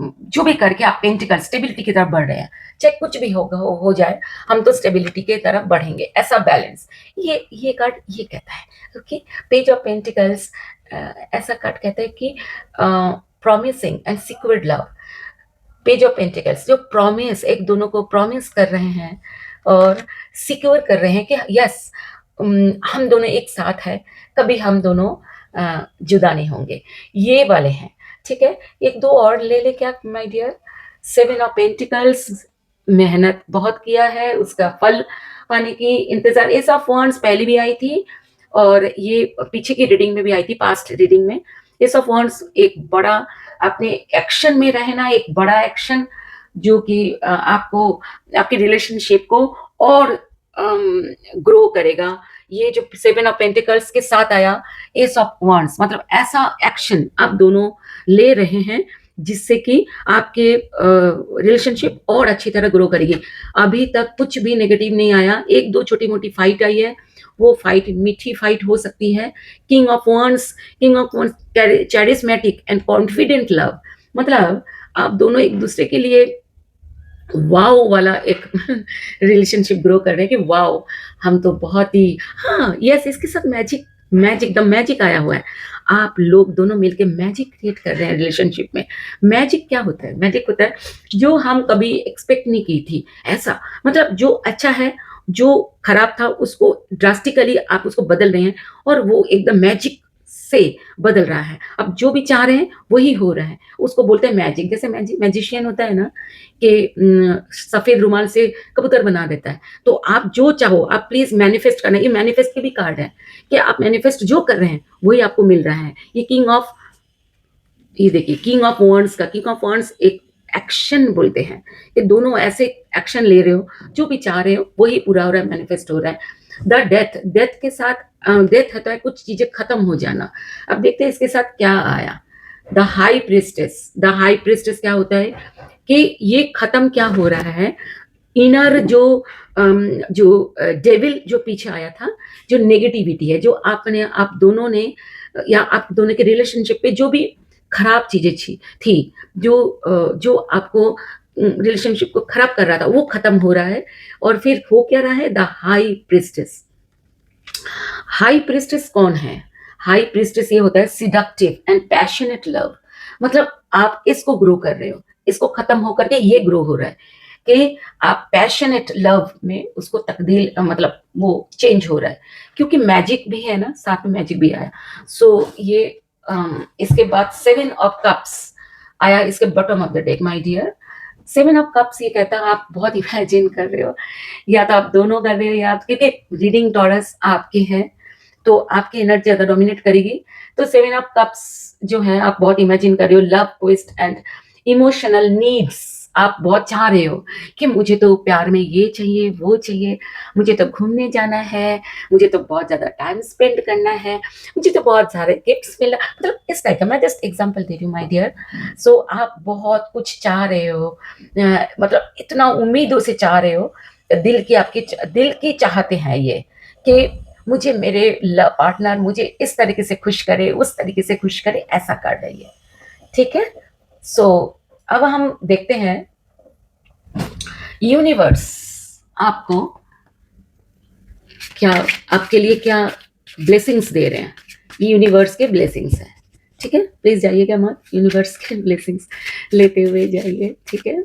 जो भी करके आप पेंटिकल स्टेबिलिटी की तरफ बढ़ रहे हैं, चाहे कुछ भी होगा हो जाए, हम तो स्टेबिलिटी की तरफ बढ़ेंगे, ऐसा बैलेंस, ये कार्ड ये कहता है। ओके, पेज ऑफ पेंटिकल्स ऐसा कार्ड कहता है कि promising and secured love. Page of pentacles जो प्रॉमिस, एक दोनों को प्रॉमिस कर रहे हैं, और सिक्योर कर रहे हैं कि यस, हम दोनों एक साथ हैं, कभी हम दोनों जुदा नहीं होंगे, ये वाले हैं। ठीक है, एक दो और ले ले क्या my dear. Seven of pentacles, मेहनत बहुत किया है, उसका फल पाने की इंतजार। एस ऑफ वांड्स पहले भी आई थी और ये पीछे की रीडिंग में भी आई थी, पास्ट रीडिंग में। एस ऑफ वांड्स एक बड़ा अपने एक्शन में रहना, एक बड़ा एक्शन जो कि आपको आपके रिलेशनशिप को और ग्रो करेगा। ये जो सेवन ऑफ पेंटिकल्स के साथ आया एस ऑफ वांड्स, मतलब ऐसा एक्शन आप दोनों ले रहे हैं जिससे कि आपके रिलेशनशिप और अच्छी तरह ग्रो करेगी। अभी तक कुछ भी नेगेटिव नहीं आया, एक दो छोटी मोटी फाइट आई है, वो फाइट मीठी फाइट हो सकती है। King of wands charismatic and confident love, मतलब आप दोनों एक दूसरे के लिए वाओ वाला एक रिलेशनशिप ग्रो कर रहे हैं कि वाओ, हम तो बहुत ही, हाँ यस, इसके साथ मैजिक, मैजिक द मैजिक आया हुआ है। आप लोग दोनों मिलके मैजिक क्रिएट कर रहे हैं रिलेशनशिप में। मैजिक क्या होता है? मैजिक होता है जो हम कभी एक्सपेक्ट नहीं की थी, ऐसा मतलब जो अच्छा है, जो खराब था उसको ड्रास्टिकली आप उसको बदल रहे हैं और वो एकदम मैजिक से बदल रहा है। अब जो भी चाह रहे हैं वही हो रहा है, उसको बोलते हैं मैजिक। जैसे मैजिशियन होता है ना कि सफेद रुमाल से कबूतर बना देता है। तो आप जो चाहो आप प्लीज मैनिफेस्ट करना, ये मैनिफेस्ट के भी कार्ड है कि आप मैनिफेस्ट जो कर रहे हैं वही आपको मिल रहा है। ये ये देखिए किंग ऑफ वॉन्ड्स का, किंग ऑफ वॉन्ड्स एक एक्शन बोलते हैं कि दोनों ऐसे एक्शन ले रहे हो, जो भी चाह रहे हो वही पूरा हो रहा है, मैनिफेस्ट हो रहा है। द डेथ, डेथ के साथ डेथ होता है कुछ चीजें खत्म हो जाना। अब देखते हैं इसके साथ क्या आया। The high priestess, the high priestess क्या होता है कि ये खत्म क्या हो रहा है, इनर जो डेविल जो पीछे आया था, जो नेगेटिविटी है, जो आपने आप दोनों ने या आप दोनों के रिलेशनशिप पे जो भी खराब चीजें थी, जो आपको रिलेशनशिप को खराब कर रहा था, वो खत्म हो रहा है। और फिर हो क्या रहा है, the high priestess. High priestess कौन है? हाई प्रिस्टेस ये होता है सिडक्टिव एंड पैशनेट लव, मतलब आप इसको ग्रो कर रहे हो, इसको खत्म होकर के ये ग्रो हो रहा है कि आप पैशनेट लव में उसको तब्दील, मतलब वो चेंज हो रहा है, क्योंकि मैजिक भी है ना, साथ में मैजिक भी आया। सो ये इसके बाद सेवन ऑफ कप्स आया इसके bottom of the deck my dear. Seven of cups ये कहता है आप बहुत इमेजिन कर रहे हो, या तो आप दोनों कर रहे हो या क्योंकि रीडिंग टॉरस आपकी है तो आपकी एनर्जी ज्यादा डोमिनेट करेगी। तो सेवन ऑफ कप्स जो है आप बहुत इमेजिन कर रहे हो, love twist and emotional needs, आप बहुत चाह रहे हो कि मुझे तो प्यार में ये चाहिए वो चाहिए, मुझे तो घूमने जाना है, मुझे तो बहुत ज़्यादा टाइम स्पेंड करना है, मुझे तो बहुत सारे गिफ्ट्स मिलना, मतलब इस टाइप का। मैं जस्ट एग्जांपल दे रही हूँ माय डियर। सो आप बहुत कुछ चाह रहे हो, मतलब इतना उम्मीदों से चाह रहे हो, दिल की चाहते हैं ये कि मुझे मेरे पार्टनर मुझे इस तरीके से खुश करे, उस तरीके से खुश करे, ऐसा कर रही है। ठीक है, सो अब हम देखते हैं यूनिवर्स आपको क्या, आपके लिए क्या ब्लेसिंग्स दे रहे हैं। यूनिवर्स के ब्लेसिंग्स हैं, ठीक है। प्लीज जाइएगा मत, यूनिवर्स के ब्लेसिंग्स लेते हुए जाइए, ठीक है।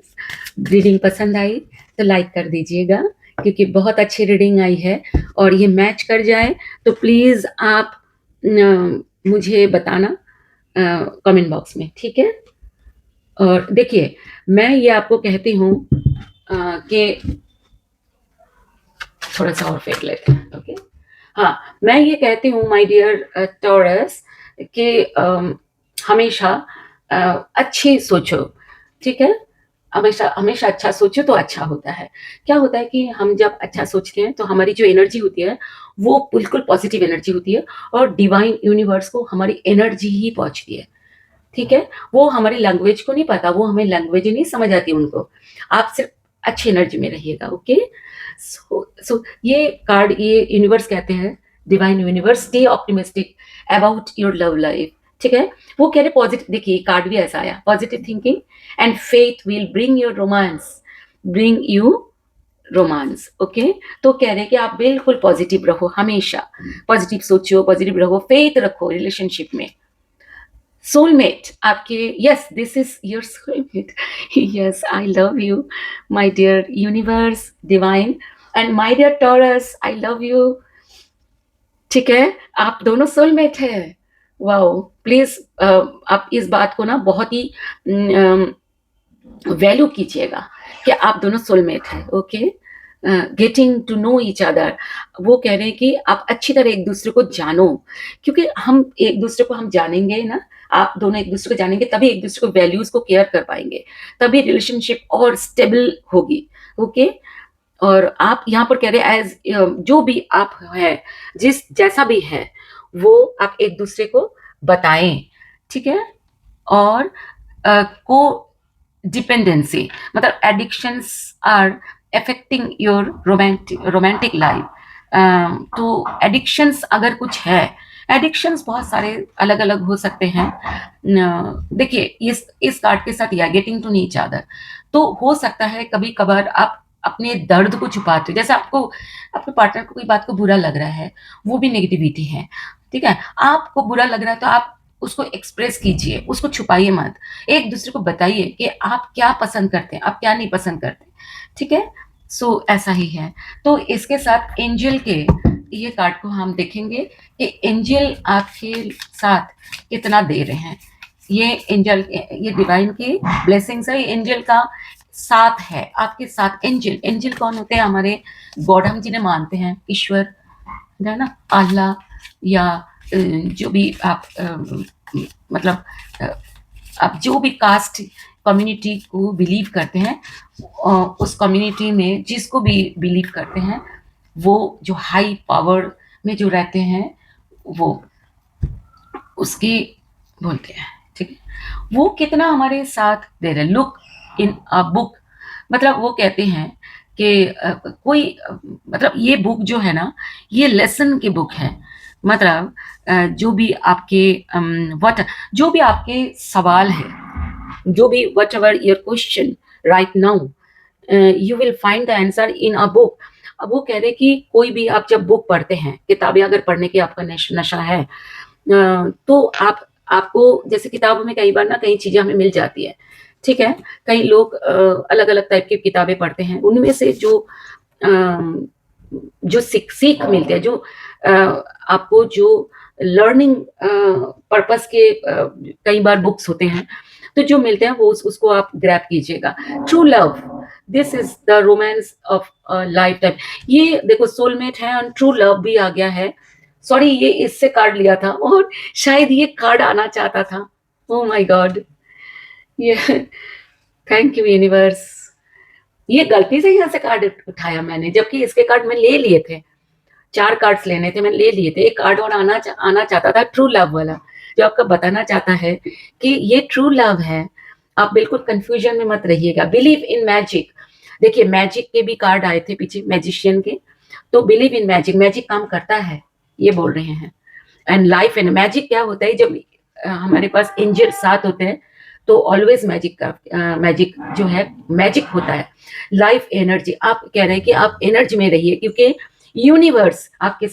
रीडिंग पसंद आई तो लाइक कर दीजिएगा, क्योंकि बहुत अच्छी रीडिंग आई है और ये मैच कर जाए तो प्लीज आप मुझे बताना कमेंट बॉक्स में, ठीक है। और देखिए मैं ये आपको कहती हूँ कि थोड़ा सा और फेंक लेते हैं, ओके। हाँ, मैं ये कहती हूँ माय डियर टॉरस कि हमेशा अच्छी सोचो, ठीक है। हमेशा हमेशा अच्छा सोचो तो अच्छा होता है। क्या होता है कि हम जब अच्छा सोचते हैं तो हमारी जो एनर्जी होती है वो बिल्कुल पॉजिटिव एनर्जी होती है और डिवाइन यूनिवर्स को हमारी एनर्जी ही पहुंचती है, ठीक है। वो हमारी लैंग्वेज को नहीं पता, वो हमें लैंग्वेज ही नहीं समझ आती उनको। आप सिर्फ अच्छी एनर्जी में रहिएगा, ओके। सो ये कार्ड, ये यूनिवर्स कहते हैं, divine universe, stay optimistic about your love life, ठीक है। वो कह रहे पॉजिटिव, देखिए कार्ड भी ऐसा आया, positive thinking and faith will bring your romance, bring you romance, okay. तो कह रहे हैं कि आप बिल्कुल पॉजिटिव रहो, हमेशा पॉजिटिव सोचो, पॉजिटिव रहो, फेथ रखो रिलेशनशिप में। सोलमेट आपके, yes this is your soulmate, yes I love you my dear universe, divine. And my dear Taurus, I love you. ठीक है, आप दोनों सोलमेट है। वाओ, प्लीज आप इस बात को ना बहुत ही वैल्यू कीजिएगा कि आप दोनों सोलमेट हैं। Okay, getting to know each other, वो कह रहे हैं कि आप अच्छी तरह एक दूसरे को जानो, क्योंकि हम एक दूसरे को हम जानेंगे ना, आप दोनों एक दूसरे को जानेंगे तभी एक दूसरे को वैल्यूज को केयर कर पाएंगे, तभी रिलेशनशिप और स्टेबल होगी। ओके, और आप यहाँ पर कह रहे हैं एज जो भी आप है, जिस जैसा भी है वो आप एक दूसरे को बताएं। ठीक है, और को डिपेंडेंसी मतलब addictions are affecting your romantic life. तो एडिक्शंस अगर कुछ है, एडिक्शंस बहुत सारे अलग अलग हो सकते हैं। देखिए इस कार्ड के साथ या गेटिंग टू नीच अदर, तो हो सकता है कभी कभार आप अपने दर्द को छुपाते हो, जैसे आपको अपने पार्टनर को कोई बात को बुरा लग रहा है, वो भी नेगेटिविटी है। ठीक है, आपको बुरा लग रहा है तो आप उसको एक्सप्रेस कीजिए, उसको छुपाइए मत, एक दूसरे को बताइए कि आप क्या पसंद करते हैं, आप क्या नहीं पसंद करते। ठीक है, सो ऐसा ही है। तो इसके साथ एंजल के ये कार्ड को हम देखेंगे कि एंजल आपके साथ कितना दे रहे हैं। ये एंजल, ये डिवाइन की ब्लेसिंग्स है, एंजल का साथ है आपके साथ। एंजल, एंजल कौन होते हैं? हमारे गॉड, हम जिन्हें मानते हैं, ईश्वर है ना, अल्लाह, या जो भी आप मतलब आप जो भी कास्ट कम्युनिटी को बिलीव करते हैं, उस कम्युनिटी में जिसको भी बिलीव करते हैं, वो जो हाई पावर में जो रहते हैं, वो उसकी बोलते हैं। ठीक है, वो कितना हमारे साथ दे रहे। लुक इन अ बुक, मतलब वो कहते हैं कि कोई मतलब ये बुक जो है ना, ये लेसन की बुक है। मतलब जो भी आपके वट जो भी आपके सवाल है, जो भी what ever your question right now, you will find the answer in a book. अब वो कह रहे कि कोई भी आप जब बुक पढ़ते हैं, किताबें अगर पढ़ने की आपका नशा है, तो आप आपको जैसे किताबों में कई बार ना कई चीजें हमें मिल जाती है। ठीक है, कई लोग अलग अलग टाइप की किताबें पढ़ते हैं, उनमें से जो सीख सीख मिलते हैं, जो आपको जो लर्निंग पर्पस के कई बार बुक्स होते हैं, तो जो मिलते हैं वो उसको आप ग्रैब कीजिएगा। True love, this is the romance of life time. ये देखो सोलमेट है और ट्रू लव भी आ गया है। सॉरी, ये इससे कार्ड लिया था और शायद ये कार्ड आना चाहता था। ओ माय गॉड, ये थैंक यू यूनिवर्स, ये गलती से यहाँ से कार्ड उठाया मैंने, जबकि इसके कार्ड में ले लिए थे। 4 कार्ड्स लेने थे, मैंने ले लिए थे। एक कार्ड और आना चाहता था, ट्रू लव वाला, जो आपका बताना चाहता है कि ये ट्रू लव है। आप बिल्कुल कंफ्यूजन में मत रहिएगा। बिलीव इन मैजिक, देखिए मैजिक के भी कार्ड आए थे पीछे, मैजिशियन के। तो बिलीव इन मैजिक, मैजिक काम करता है, ये बोल रहे हैं। एंड लाइफ एंड मैजिक क्या होता है, जब हमारे पास एंजल साथ होते हैं तो ऑलवेज मैजिक का मैजिक जो है मैजिक होता है। लाइफ एनर्जी, आप कह रहे हैं कि आप एनर्जी में रहिए, क्योंकि यूनिवर्स आपके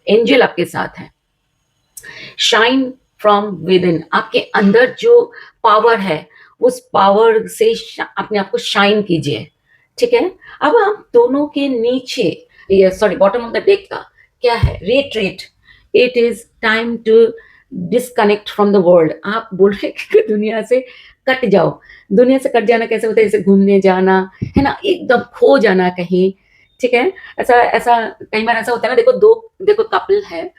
एंजल आपके साथ है। शाइन फ्रॉम विद इन, आपके अंदर जो पावर है उस पावर से अपने आप को शाइन कीजिए। ठीक है, अब हम दोनों के नीचे, ये sorry bottom of the deck का क्या है, retreat, it is time to disconnect from the world. आप बोल रहे कि दुनिया से कट जाओ। दुनिया से कट जाना कैसे होता है, जैसे घूमने जाना है ना, एकदम खो जाना कहीं। ठीक है, ऐसा ऐसा कई बार ऐसा होता है ना, देखो कपल है,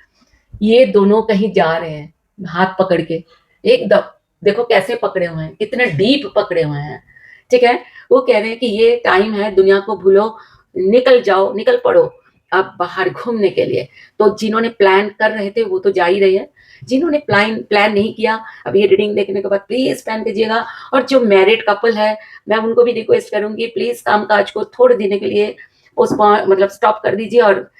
ये दोनों कहीं जा रहे हैं हाथ पकड़ के, एकदम देखो कैसे पकड़े हुए हैं, कितने डीप पकड़े हुए हैं। ठीक है, वो कह रहे हैं कि ये टाइम है, दुनिया को भूलो, निकल जाओ, निकल पड़ो अब बाहर घूमने के लिए। तो जिन्होंने प्लान कर रहे थे वो तो जा ही रहे हैं, जिन्होंने प्लान प्लान नहीं किया, अब ये रीडिंग देखने के बाद प्लीज प्लान कीजिएगा। और जो मैरिड कपल है, मैं उनको भी रिक्वेस्ट करूंगी, प्लीज काम काज को थोड़े दिन के लिए मतलब स्टॉप कर दीजिए और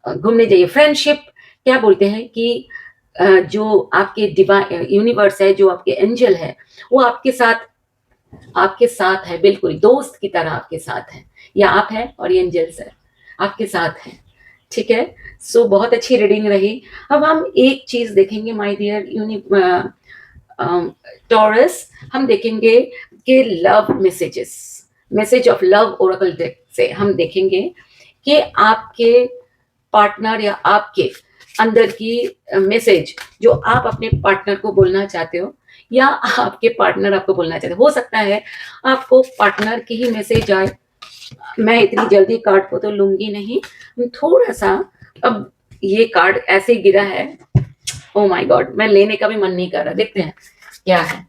घूमने जाइए। फ्रेंडशिप, क्या बोलते हैं कि जो आपके डिवाइन यूनिवर्स है, जो आपके एंजल है, वो आपके साथ है, बिल्कुल दोस्त की तरह आपके साथ है। या आप हैं और ये एंजल्स है आपके साथ है। ठीक है, सो बहुत अच्छी रीडिंग रही। अब हम एक चीज देखेंगे माय डियर टॉरस, हम देखेंगे कि love messages, message of love Oracle deck से हम देखेंगे कि आपके पार्टनर या आपके अंदर की मैसेज जो आप अपने पार्टनर को बोलना चाहते हो या आपके पार्टनर आपको बोलना चाहते हो सकता है आपको पार्टनर की ही मैसेज आए। मैं इतनी जल्दी कार्ड को तो लूंगी नहीं, थोड़ा सा। अब ये कार्ड ऐसे ही गिरा है, ओ माय गॉड, मैं लेने का भी मन नहीं कर रहा। देखते हैं क्या है।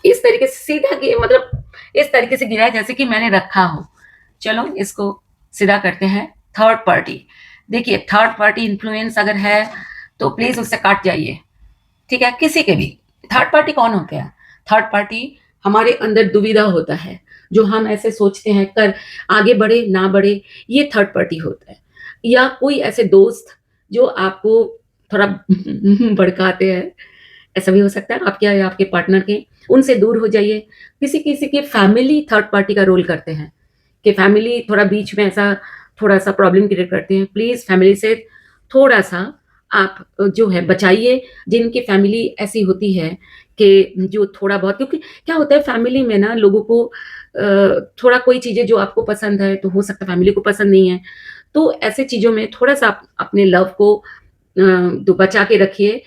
इस तरीके से सीधा मतलब इस तरीके से गिरा है जैसे कि मैंने रखा हो। चलो इसको सीधा करते हैं। थर्ड पार्टी, देखिए थर्ड पार्टी इन्फ्लुएंस अगर है तो प्लीज उससे काट जाइए, ठीक है। किसी के भी थर्ड पार्टी कौन होते हैं? थर्ड पार्टी हमारे अंदर दुविधा होता है, जो हम ऐसे सोचते हैं कर आगे बढ़े ना बढ़े, ये थर्ड पार्टी होता है। या कोई ऐसे दोस्त जो आपको थोड़ा भड़काते हैं, ऐसा भी हो सकता है आपके या आपके पार्टनर के। उनसे दूर हो जाइए। किसी किसी के फैमिली थर्ड पार्टी का रोल करते हैं कि फैमिली थोड़ा बीच में ऐसा थोड़ा सा प्रॉब्लम क्रिएट करते हैं। प्लीज फैमिली से थोड़ा सा आप जो है बचाइए। जिनकी फैमिली ऐसी होती है कि जो थोड़ा बहुत, क्योंकि क्या होता है फैमिली में ना लोगों को थोड़ा कोई चीजें जो आपको पसंद है तो हो सकता है फैमिली को पसंद नहीं है। तो ऐसे चीजों में थोड़ा सा आप अपने लव को तो बचा के रखिए,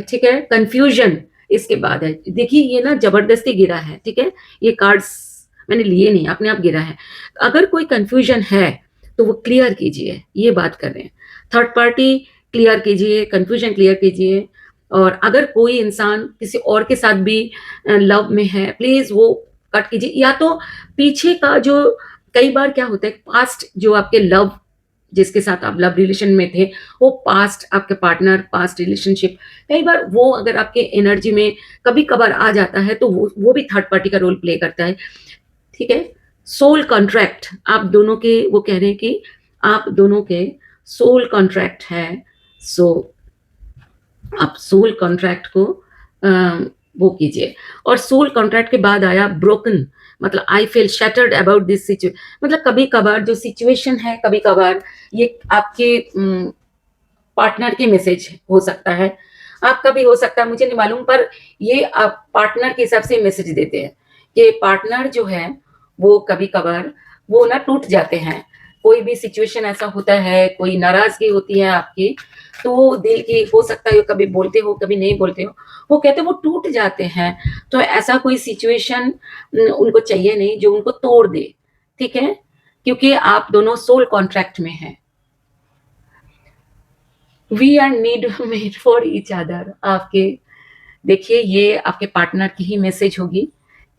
ठीक है। कंफ्यूजन इसके बाद है। देखिए ये ना जबरदस्ती गिरा है, ठीक है। ये कार्ड्स मैंने लिए नहीं, अपने आप गिरा है। अगर कोई कंफ्यूजन है तो वो क्लियर कीजिए, ये बात कर रहे हैं। थर्ड पार्टी क्लियर कीजिए, कंफ्यूजन क्लियर कीजिए। और अगर कोई इंसान किसी और के साथ भी लव में है, प्लीज वो कट कीजिए। या तो पीछे का जो, कई बार क्या होता है पास्ट जो आपके लव जिसके साथ आप लव रिलेशन में थे, वो पास्ट आपके पार्टनर पास्ट रिलेशनशिप, कई बार वो अगर आपके एनर्जी में कभी कभार आ जाता है तो वो भी थर्ड पार्टी का रोल प्ले करता है, ठीक है। सोल कॉन्ट्रैक्ट आप दोनों के, वो कह रहे हैं कि आप दोनों के सोल कॉन्ट्रैक्ट है। सो आप सोल कॉन्ट्रैक्ट को वो कीजिए। और सोल कॉन्ट्रैक्ट के बाद आया ब्रोकन, मतलब I feel shattered about this situation. मतलब कभी कभार जो सिचुएशन है, कभी कभार ये आपके पार्टनर के मैसेज हो सकता है, आपका भी हो सकता है, मुझे नहीं मालूम। पर ये आप पार्टनर के हिसाब से मैसेज देते हैं कि पार्टनर जो है वो कभी कभार वो ना टूट जाते हैं। कोई भी सिचुएशन ऐसा होता है, कोई नाराजगी होती है आपकी, तो वो दिल की हो सकता है, कभी बोलते हो कभी नहीं बोलते हो, वो कहते हैं वो टूट जाते हैं। तो ऐसा कोई सिचुएशन उनको चाहिए नहीं जो उनको तोड़ दे, ठीक है। क्योंकि आप दोनों सोल कॉन्ट्रैक्ट में हैं। We are need made for each other. आपके देखिए ये आपके पार्टनर की ही मैसेज होगी,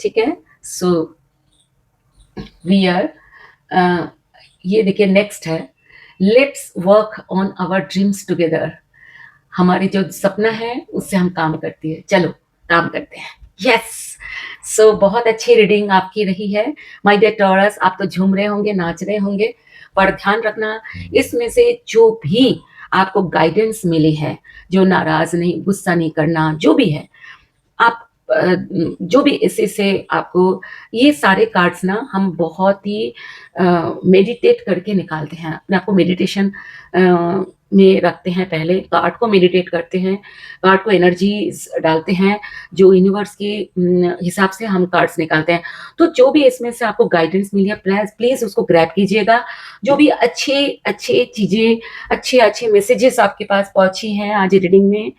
ठीक है। सो वी आर ये देखिए नेक्स्ट है, let's work on our dreams together. हमारे जो सपना है उससे हम काम करती है, चलो काम करते हैं। यस। सो बहुत अच्छी रीडिंग आपकी रही है माय डियर टॉरस। आप तो झूम रहे होंगे, नाच रहे होंगे। पर ध्यान रखना, इसमें से जो भी आपको गाइडेंस मिली है, जो नाराज नहीं, गुस्सा नहीं करना, जो भी है आप जो भी इसी से आपको, ये सारे कार्ड्स ना हम बहुत ही मेडिटेट करके निकालते हैं, अपने आप को मेडिटेशन में रखते हैं। पहले कार्ड को मेडिटेट करते हैं, कार्ड को एनर्जी डालते हैं, जो यूनिवर्स के हिसाब से हम कार्ड्स निकालते हैं। तो जो भी इसमें से आपको गाइडेंस मिली है प्लीज प्लीज उसको ग्रैब कीजिएगा। जो भी अच्छे अच्छे चीजें, अच्छे अच्छे मैसेजेस आपके पास पहुंची हैं आज रीडिंग में,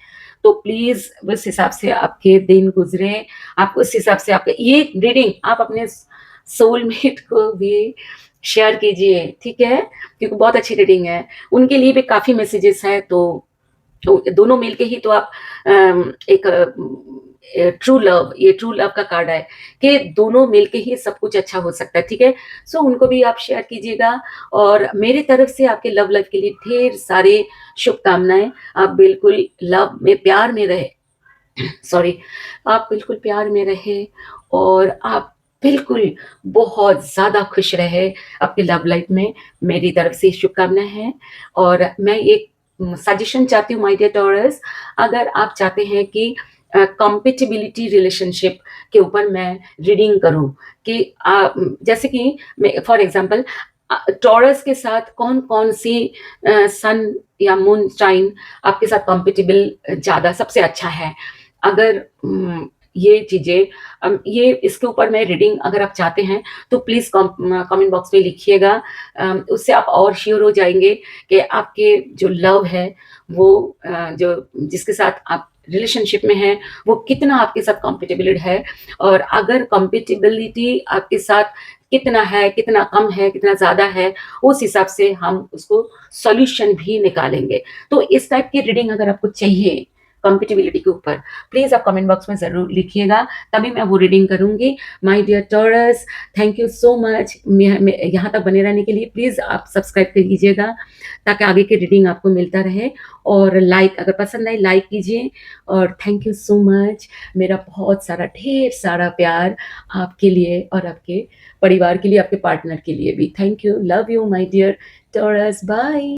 तो प्लीज उस हिसाब से आपके दिन गुजरे, आप उस हिसाब से आपके ये रीडिंग आप अपने सोलमेट को भी शेयर कीजिए, ठीक है। क्योंकि बहुत अच्छी रीडिंग है, उनके लिए भी काफी मैसेजेस हैं। तो दोनों मिलके ही तो आप एक ट्रू लव, ये ट्रू लव का कार्ड है कि दोनों मिलके ही सब कुछ अच्छा हो सकता है, ठीक है। सो उनको भी आप शेयर कीजिएगा। और मेरी तरफ से आपके लव लाइफ के लिए ढेर सारे शुभकामनाएं। आप बिल्कुल लव में, प्यार में रहे, सॉरी, आप बिल्कुल प्यार में रहे और आप बिल्कुल बहुत ज़्यादा खुश रहे अपनी लव लाइफ में। मेरी तरफ से शुभकामनाएं हैं। और मैं एक सजेशन चाहती हूँ माय डियर टॉरस, अगर आप चाहते हैं कि कंपेटिबिलिटी रिलेशनशिप के ऊपर मैं रीडिंग करूं कि जैसे कि फॉर एग्जांपल टॉरस के साथ कौन कौन सी सन या मून साइन आपके साथ कंपेटिबल ज़्यादा सबसे अच्छा है। अगर ये चीज़ें ये इसके ऊपर मैं रीडिंग अगर आप चाहते हैं तो प्लीज़ कमेंट बॉक्स में लिखिएगा। उससे आप और श्योर हो जाएँगे कि आपके जो लव है वो जो जिसके साथ आप रिलेशनशिप में हैं, वो कितना आपके साथ कॉम्पैटिबल है, और अगर कॉम्पैटिबिलिटी आपके साथ कितना है, कितना कम है, कितना ज़्यादा है, उस हिसाब से हम उसको सॉल्यूशन भी निकालेंगे। तो इस टाइप की रीडिंग अगर आपको चाहिए कॉम्पैटिबिलिटी के ऊपर, प्लीज़ आप कमेंट बॉक्स में ज़रूर लिखिएगा, तभी मैं वो रीडिंग करूँगी। My dear Taurus, thank you so much मैं यहाँ तक बने रहने के लिए। प्लीज़ आप सब्सक्राइब कर लीजिएगा ताकि आगे की रीडिंग आपको मिलता रहे, और लाइक अगर पसंद आए लाइक कीजिए, और थैंक यू सो मच। मेरा बहुत सारा ढेर सारा प्यार आपके लिए और आपके परिवार के लिए, आपके पार्टनर के लिए भी। Thank you, love you my dear Taurus, bye.